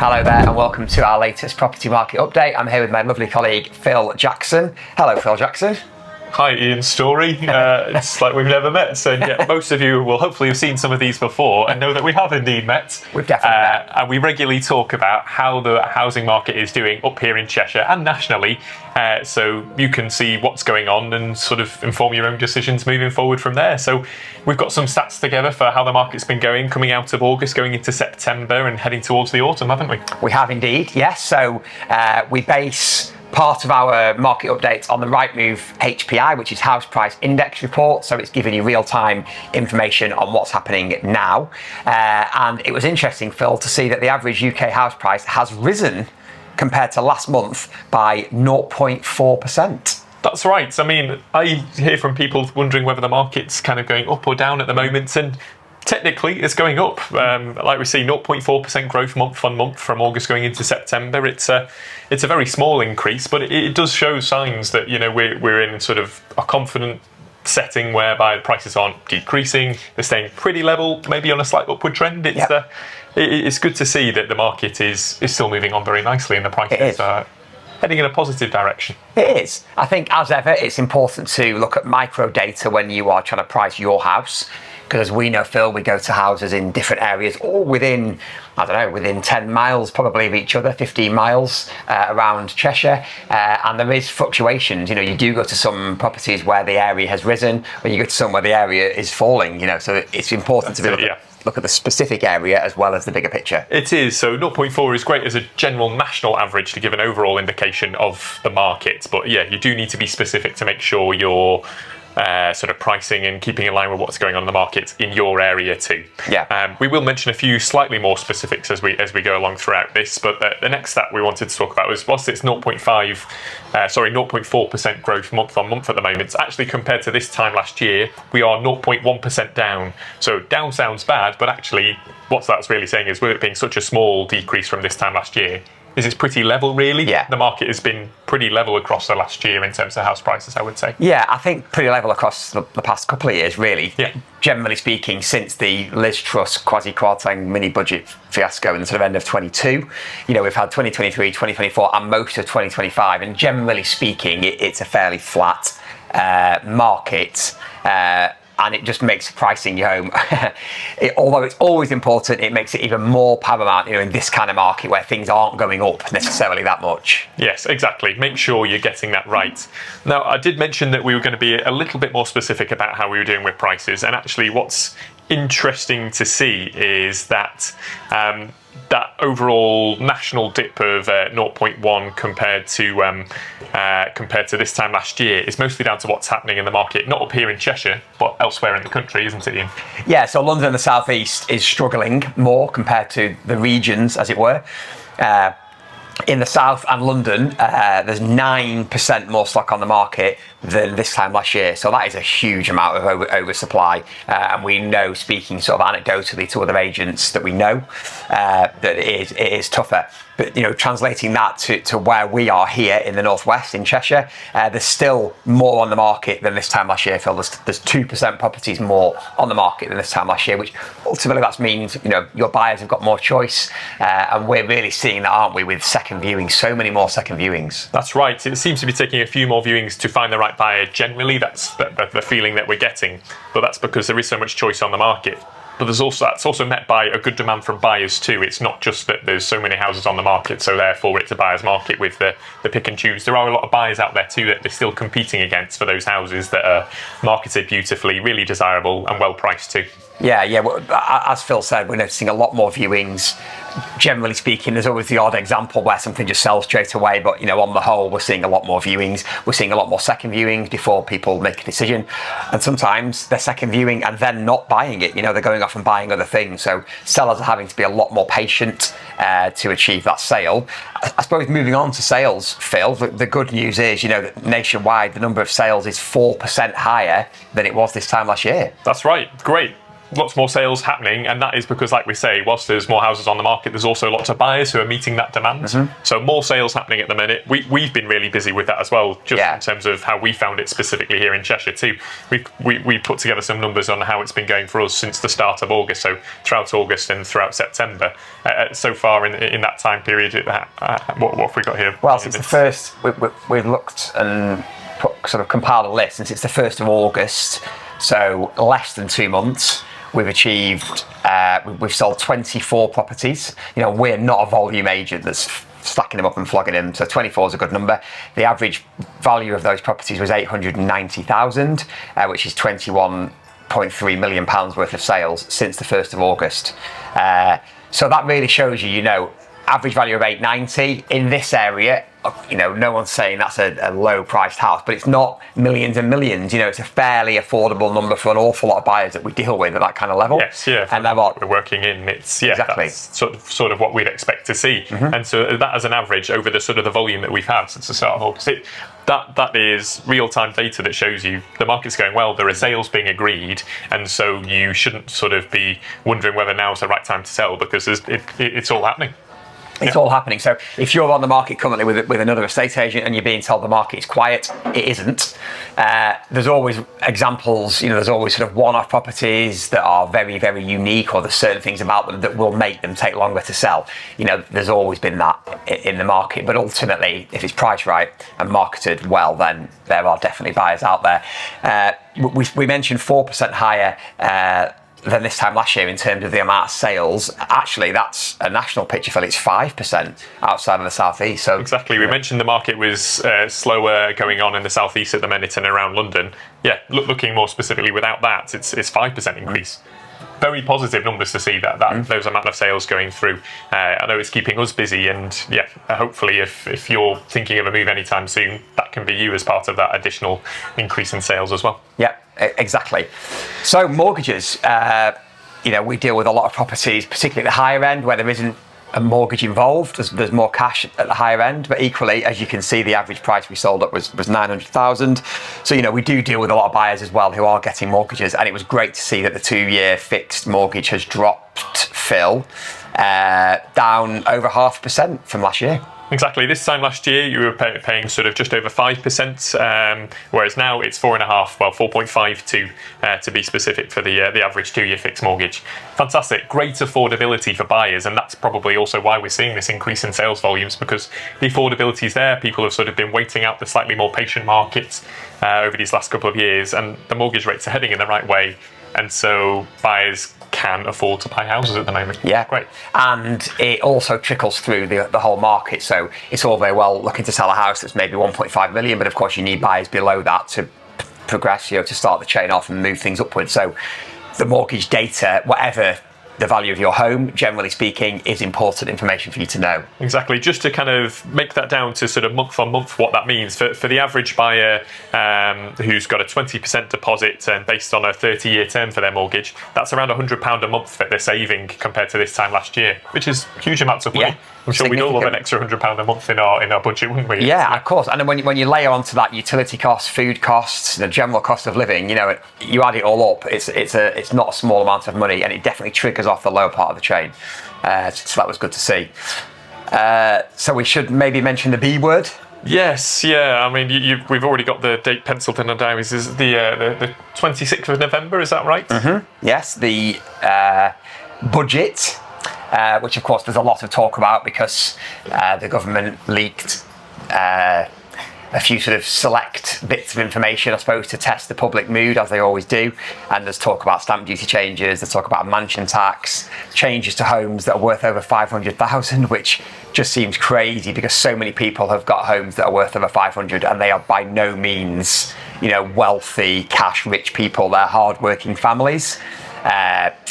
Hello there and welcome to our latest property market update. I'm here with my lovely colleague Phil Jackson. Hello Phil Jackson. Hi Ian Story. It's like we've never met, so yeah, most of you will hopefully have seen some of these before and know that we have indeed met. We've definitely met. And we regularly talk about how the housing market is doing up here in Cheshire and nationally, so you can see what's going on and sort of inform your own decisions moving forward from there. So we've got some stats together for how the market's been going, coming out of August, going into September and heading towards the autumn, haven't we? We have indeed, yes. So we base part of our market updates on the Rightmove HPI, which is House Price Index report. So it's giving you real-time information on what's happening now. And it was interesting, Phil, to see that the average UK house price has risen compared to last month by 0.4%. That's right. I mean, I hear from people wondering whether the market's kind of going up or down at the moment, and technically it's going up. Like we see, 0.4% growth month on month from August going into September. It's a very small increase, but it does show signs that, you know, we're in sort of a confident setting whereby prices aren't decreasing, they're staying pretty level, maybe on a slight upward trend. It's good to see that the market is still moving on very nicely and the prices are heading in a positive direction. It is. I think, as ever, it's important to look at micro data when you are trying to price your house. Because as we know, Phil, we go to houses in different areas, all within, I don't know, within 10 miles probably of each other, 15 miles around Cheshire. And there is fluctuations. You know, you do go to some properties where the area has risen, or you go to some where the area is falling, you know, so it's important to look at the specific area as well as the bigger picture. It is. So 0.4 is great as a general national average to give an overall indication of the market. But yeah, you do need to be specific to make sure you're sort of pricing and keeping in line with what's going on in the market in your area too. Yeah. We will mention a few slightly more specifics as we go along throughout this, but the next stat we wanted to talk about was, whilst it's 0.4% growth month on month at the moment, actually compared to this time last year, we are 0.1% down. So down sounds bad, but actually what that's really saying is, with it being such a small decrease from this time last year, is it's pretty level, really. Yeah. The market has been pretty level across the last year in terms of house prices, I would say. Yeah, I think pretty level across the past couple of years, really. Yeah. Generally speaking, since the Liz Truss quasi-quartering mini-budget fiasco in the sort of end of 22, you know, we've had 2023, 2024 and most of 2025, and generally speaking, it's a fairly flat market. And it just makes pricing your home, although it's always important, it makes it even more paramount, you know, in this kind of market where things aren't going up necessarily that much. Yes, exactly. Make sure you're getting that right. Now, I did mention that we were going to be a little bit more specific about how we were doing with prices, and actually what's interesting to see is that that overall national dip of 0.1 compared to this time last year is mostly down to what's happening in the market, not up here in Cheshire, but elsewhere in the country, isn't it, Ian? Yeah, so London and the South East is struggling more compared to the regions, as it were. In the South and London, there's 9% more stock on the market than this time last year. So that is a huge amount of oversupply. And we know, speaking sort of anecdotally to other agents that we know, that it is tougher. But, you know, translating that to where we are here in the Northwest, in Cheshire, there's still more on the market than this time last year, Phil. There's 2% properties more on the market than this time last year, which ultimately that means, you know, your buyers have got more choice. And we're really seeing that, aren't we, with second viewings, so many more second viewings. That's right. It seems to be taking a few more viewings to find the right buyer. Generally, that's the feeling that we're getting. But that's because there is so much choice on the market. But that's also met by a good demand from buyers too. It's not just that there's so many houses on the market, so therefore it's a buyer's market with the pick and choose. There are a lot of buyers out there too that they're still competing against for those houses that are marketed beautifully, really desirable and well priced too. Yeah. Well, as Phil said, we're noticing a lot more viewings. Generally speaking, there's always the odd example where something just sells straight away, but, you know, on the whole, we're seeing a lot more viewings. We're seeing a lot more second viewings before people make a decision. And sometimes they're second viewing and then not buying it. You know, they're going off and buying other things. So sellers are having to be a lot more patient to achieve that sale. I suppose moving on to sales, Phil, the good news is, you know, that nationwide, the number of sales is 4% higher than it was this time last year. That's right. Great. lots more sales happening, and that is because, like we say, whilst there's more houses on the market, there's also lots of buyers who are meeting that demand. So more sales happening at the minute. We've been really busy with that as well, just in terms of how we found it specifically here in Cheshire too. We put together some numbers on how it's been going for us since the start of August, so throughout August and throughout September. So far in that time period, what have we got here? Well, since the first, we've looked and compiled a list, since it's the 1st of August, so less than 2 months, we've achieved, we've sold 24 properties. We're not a volume agent that's stacking them up and flogging them, so 24 is a good number. The average value of those properties was 890,000, which is £21.3 million worth of sales since the 1st of August. So that really shows you, average value of 890 in this area. No one's saying that's a low priced house, but it's not millions and millions. It's a fairly affordable number for an awful lot of buyers that we deal with at that kind of level. Yes, yeah. And what we're working in, it's exactly that's sort of what we'd expect to see. And so that as an average over the the volume that we've had since the start of August, that is real-time data that shows you the market's going well. There are sales being agreed, and so you shouldn't be wondering whether now's the right time to sell, because it's all happening. It's all happening. So if you're on the market currently with another estate agent and you're being told the market's quiet, it isn't. There's always examples, there's always one-off properties that are very, very unique, or there's certain things about them that will make them take longer to sell. There's always been that in the market, but ultimately, if it's priced right and marketed well, then there are definitely buyers out there. We mentioned 4% higher than this time last year in terms of the amount of sales. Actually, that's a national picture, Phil. It's 5% outside of the southeast. So exactly, we mentioned the market was slower going on in the southeast at the minute and around London. Yeah, looking more specifically, without that, it's 5% increase. Very positive numbers to see that those amount of sales going through. I know it's keeping us busy, and hopefully if you're thinking of a move anytime soon, that can be you as part of that additional increase in sales as well. Yeah, exactly. So mortgages, we deal with a lot of properties, particularly at the higher end, where there isn't a mortgage involved. There's more cash at the higher end, but equally, as you can see, the average price we sold at was 900,000. So we do deal with a lot of buyers as well who are getting mortgages, and it was great to see that the 2-year fixed mortgage has dropped, Phil, down over 0.5% from last year. Exactly. This time last year, you were paying just over 5%, whereas now it's 4.5, well, 4.52 to be specific for the average 2-year fixed mortgage. Fantastic. Great affordability for buyers, and that's probably also why we're seeing this increase in sales volumes, because the affordability is there. People have been waiting out the slightly more patient markets over these last couple of years, and the mortgage rates are heading in the right way, and so buyers can afford to buy houses at the moment. Yeah, great. And it also trickles through the whole market. So it's all very well looking to sell a house that's maybe 1.5 million, but of course you need buyers below that to progress, to start the chain off and move things upwards. So the mortgage data, whatever the value of your home, generally speaking, is important information for you to know. Exactly. Just to kind of make that down to month on month, what that means for the average buyer who's got a 20% deposit and based on a 30-year term for their mortgage, that's around £100 a month that they're saving compared to this time last year, which is huge amounts of money. Yeah. I'm sure we'd all love an extra £100 a month in our budget, wouldn't we? Yeah, of course. And then when you layer onto that utility costs, food costs, the general cost of living, you add it all up. It's not a small amount of money, and it definitely triggers off the lower part of the chain. So that was good to see. So we should maybe mention the B word. Yes, yeah. I mean, we've already got the date penciled in our diaries. Is the 26th of November? Is that right? Mm-hmm. Yes, the budget. Which of course there's a lot of talk about because the government leaked a few select bits of information, I suppose, to test the public mood, as they always do. And there's talk about stamp duty changes, there's talk about mansion tax, changes to homes that are worth over 500,000, which just seems crazy because so many people have got homes that are worth over 500 and they are by no means, wealthy, cash-rich people. They're hard-working families.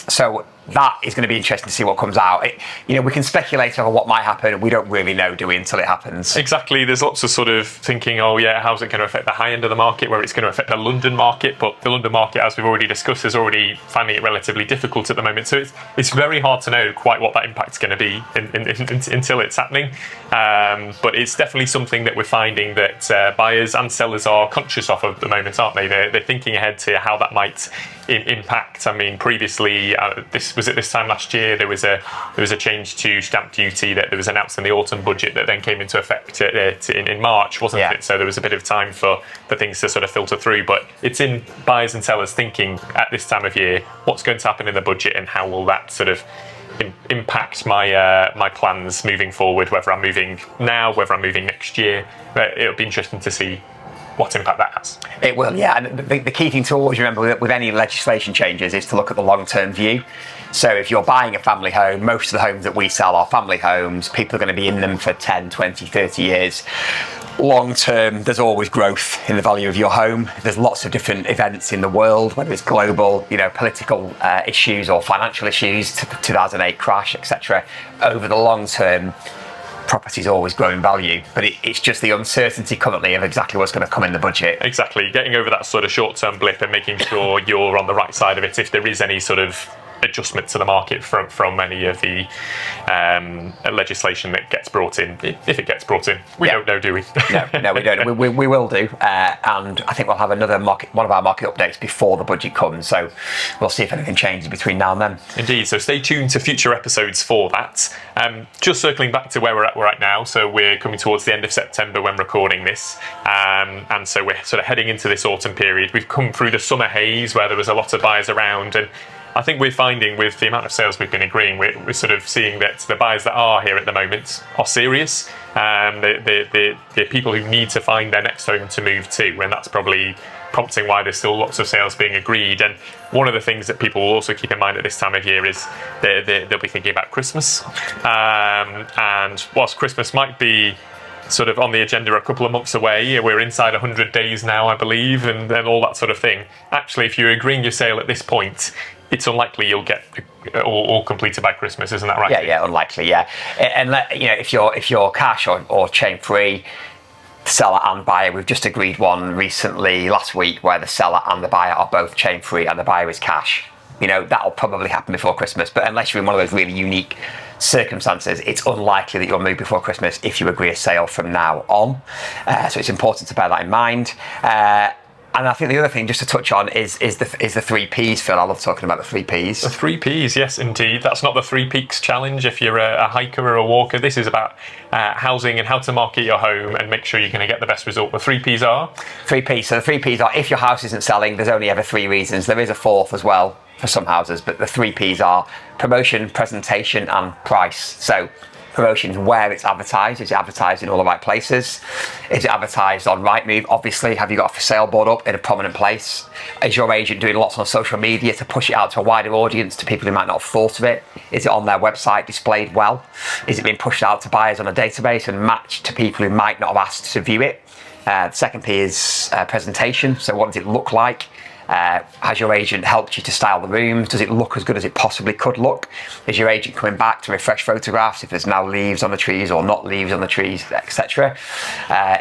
So that is going to be interesting to see what comes out. We can speculate over what might happen. We don't really know, do we, until it happens? Exactly. There's lots of thinking, how's it going to affect the high end of the market, where it's going to affect the London market. But the London market, as we've already discussed, is already finding it relatively difficult at the moment. So it's very hard to know quite what that impact's going to be until it's happening. But it's definitely something that we're finding that buyers and sellers are conscious of at the moment, aren't they? They're thinking ahead to how that might impact? I mean, previously, this time last year, there was a change to stamp duty that was announced in the autumn budget that then came into effect in March, wasn't it? So there was a bit of time for things to sort of filter through. But it's in buyers and sellers thinking at this time of year, what's going to happen in the budget and how will that sort of impact my plans moving forward, whether I'm moving now, whether I'm moving next year. It'll be interesting to see what impact that has. It will, yeah. And the key thing to always remember with any legislation changes is to look at the long-term view. So if you're buying a family home, most of the homes that we sell are family homes. People are going to be in them for 10, 20, 30 years. Long term, there's always growth in the value of your home. There's lots of different events in the world, whether it's global, political issues or financial issues, 2008 crash, etc. Over the long term, property's always growing value, but it's just the uncertainty currently of exactly what's going to come in the budget. Exactly, getting over that sort of short-term blip and making sure you're on the right side of it if there is any sort of adjustment to the market from any of the legislation that gets brought in, if it gets brought in. We don't know, do we? No, we don't. We will do, and I think we'll have one of our market updates before the budget comes, so we'll see if anything changes between now and then. Indeed, so stay tuned to future episodes for that. Just circling back to where we're at right now, so we're coming towards the end of September when recording this, and so we're sort of heading into this autumn period. We've come through the summer haze where there was a lot of buyers around, and I think we're finding with the amount of sales we've been agreeing, we're sort of seeing that the buyers that are here at the moment are serious. They're people who need to find their next home to move to, and that's probably prompting why there's still lots of sales being agreed. And one of the things that people will also keep in mind at this time of year is they'll be thinking about Christmas. And whilst Christmas might be sort of on the agenda a couple of months away, we're inside 100 days now, I believe, and all that sort of thing. Actually, if you're agreeing your sale at this point, it's unlikely you'll get all completed by Christmas, isn't that right? Yeah, unlikely. Yeah, and if you're cash or chain free, seller and buyer, we've just agreed one recently last week where the seller and the buyer are both chain free and the buyer is cash. That'll probably happen before Christmas, but unless you're in one of those really unique circumstances, it's unlikely that you'll move before Christmas if you agree a sale from now on. So it's important to bear that in mind. And I think the other thing just to touch on is the 3 Ps, Phil. I love talking about the 3 Ps. The 3 Ps, yes, indeed. That's not the 3 Peaks challenge if you're a hiker or a walker. This is about housing and how to market your home and make sure you're going to get the best result. The 3 Ps are? 3 Ps. So the 3 Ps are, if your house isn't selling, there's only ever 3 reasons. There is a 4th as well for some houses, but the 3 Ps are promotion, presentation, and price. So promotion is where it's advertised. Is it advertised in all the right places? Is it advertised on Rightmove? Obviously, have you got a for sale board up in a prominent place? Is your agent doing lots on social media to push it out to a wider audience, to people who might not have thought of it? Is it on their website displayed well? Is it being pushed out to buyers on a database and matched to people who might not have asked to view it? The second P is presentation. So what does it look like? Has your agent helped you to style the rooms? Does it look as good as it possibly could look? Is your agent coming back to refresh photographs if there's now leaves on the trees or not leaves on the trees, etc.?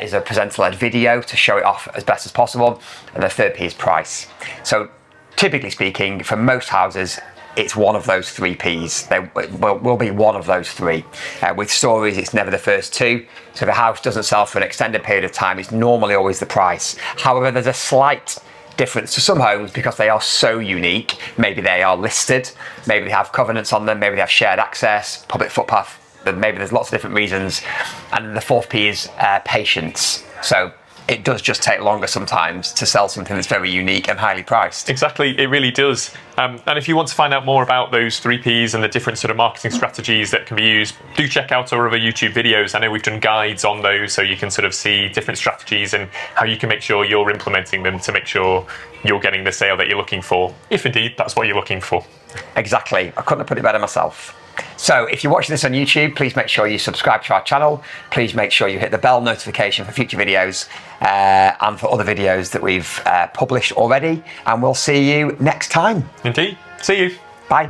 Is there a presenter-led video to show it off as best as possible? And the third P is price. So typically speaking, for most houses, it's one of those 3 Ps. There will be one of those 3. With stories, it's never the first 2. So if a house doesn't sell for an extended period of time, it's normally always the price. However, there's a slight difference to some homes because they are so unique. Maybe they are listed, maybe they have covenants on them, maybe they have shared access, public footpath, maybe there's lots of different reasons. And the 4th P is patience. So it does just take longer sometimes to sell something that's very unique and highly priced. Exactly, it really does. And if you want to find out more about those 3 Ps and the different sort of marketing strategies that can be used, do check out our other YouTube videos. I know we've done guides on those so you can sort of see different strategies and how you can make sure you're implementing them to make sure you're getting the sale that you're looking for, if indeed that's what you're looking for. Exactly, I couldn't have put it better myself. So if you're watching this on YouTube, please make sure you subscribe to our channel. Please make sure you hit the bell notification for future videos and for other videos that we've published already. And we'll see you next time. Indeed. See you. Bye.